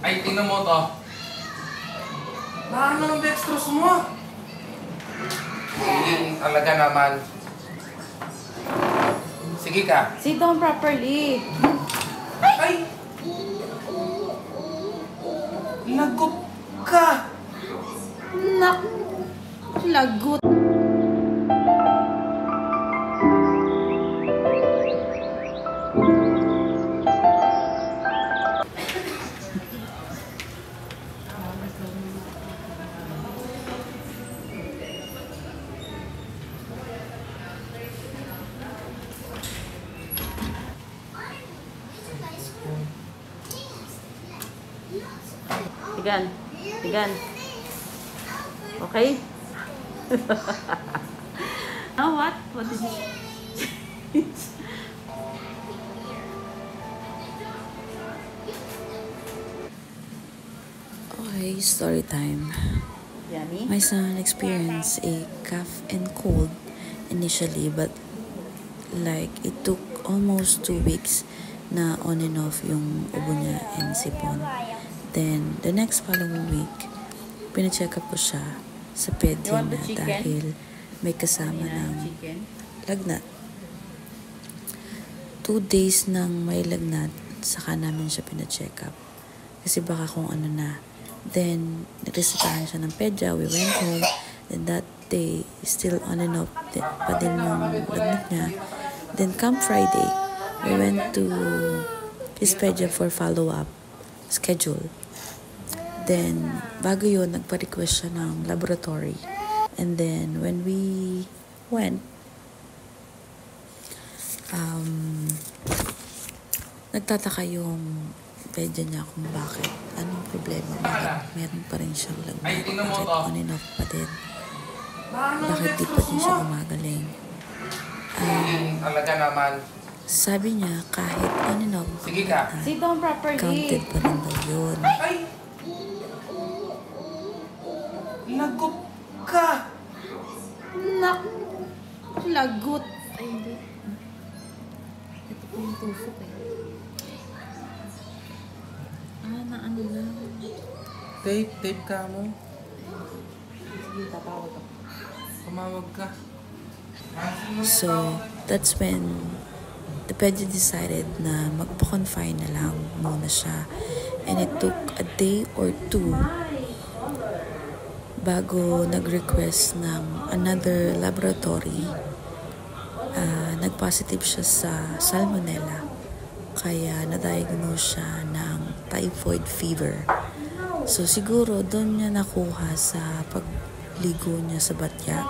Ay, tingnan mo to. Ano ang dextrose mo? Hindi talaga naman. Sige ka. Sit down properly. Ay! Lagot ka! Nak! Lagot. Tigan. Tigan. Okay? Oh, what? What did you... Okay, story time. Yummy? My son experienced a cough and cold initially, but like it took almost 2 weeks na on and off yung ubo niya and sipon. Then, the next following week, pina-check up ko siya sa pedia na dahil may kasama ng lagnat. 2 days nang may lagnat, saka namin siya pina-check up. Kasi baka kung ano na. Then, naresetahan siya ng pedya, we went home, and that day, still on and off pa din yung lagnat niya. Then, come Friday, we went to his pedya for follow-up schedule. Then, bago yun, nagpa-request siya ng laboratory. And then, when we went, nagtataka yung pedya niya kung bakit. Anong problema? Bakit meron pa rin siyang lagnat? Ay, tingnan mo Bakit to. on and off pa din? Bakit di pa din siya gumagaling? Hindi talaga naman. Sabi niya, kahit on and off, Sige ka. Sit down properly. counted pa rin daw yun. Ay! Lagot ka! Nak! Lagot. Ay, hindi. Ito po yung tufok eh. Na ano lang. Tape ka mo. Sige, tatawag ako. Tumawag ka. So, that's when the pedia decided na magpa-confine na lang muna siya. And it took a day or 2 bago nag-request ng another laboratory. Nag-positive siya sa salmonella. Kaya na-diagnose siya ng typhoid fever. So, siguro doon niya nakuha sa pagligo niya sa batya.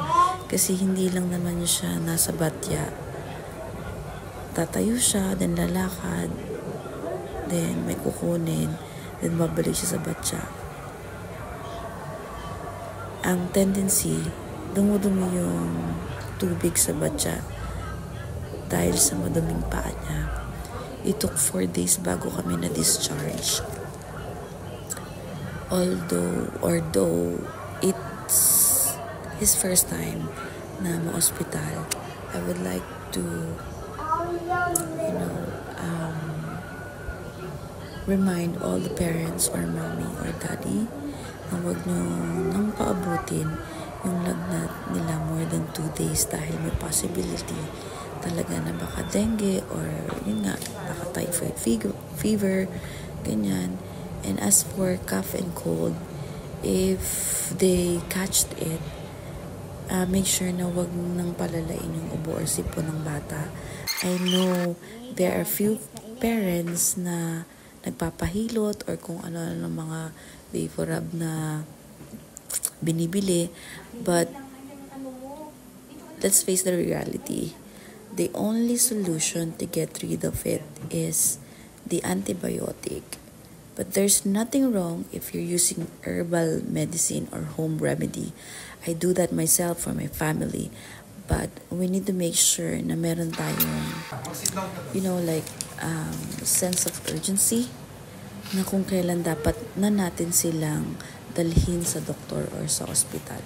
Kasi hindi lang naman siya nasa batya. Tatayo siya, then lalakad, then may kukunin, then babalik siya sa batya. Ang tendency, dumudumi yung tubig sa batya dahil sa maduming paa niya. It took 4 days bago kami na-discharge. Although it's his first time na ma-hospital, I would like to, remind all the parents or mommy or daddy na huwag nyo nang paabutin yung lagnat nila more than 2 days dahil may possibility talaga na baka dengue or yun nga, baka typhoid fever, ganyan. And as for cough and cold, if they catched it, make sure na wag nang palalain yung ubo or sipon ng bata. I know there are few parents na nagpapahilot or kung ano-ano mga Vaporub na binibili, but let's face the reality. The only solution to get rid of it is the antibiotic. But there's nothing wrong if you're using herbal medicine or home remedy. I do that myself for my family. But we need to make sure na meron tayong, sense of urgency na kung kailan dapat na natin silang dalhin sa doktor or sa ospital.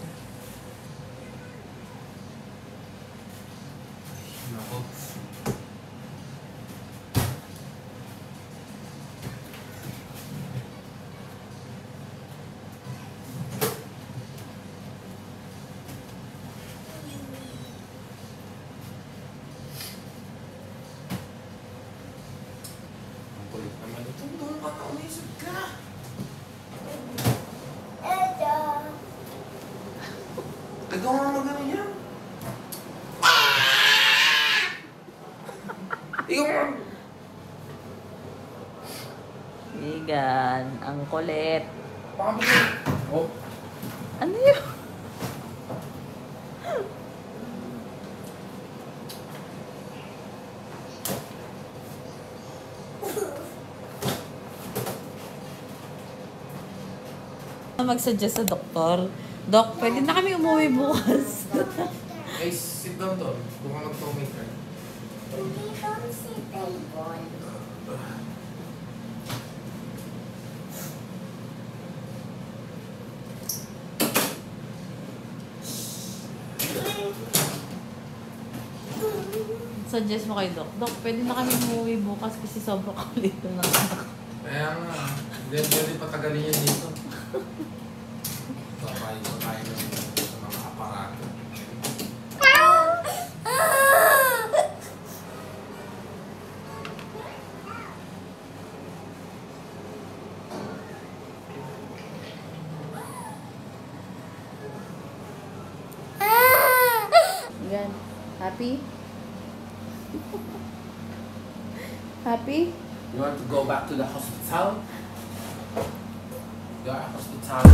Vegan. Ang kulit. Baka ba? Oh. Ano yun? Mag-suggest sa doktor. Dok, pwede na kami umuwi bukas. Hey, sit down doon. Doon ka mag-tomater. Hindi ko si table. Suggest mo kay Dok. Dok, pwede na kami umuwi bukas kasi sobrang kulit ng anak ko. Kaya nga. Hindi pwede patagalin yan dito. Sabay ko tayo sa mga aparato. Gan, happy? Happy? You want to go back to the hospital? You are hospital.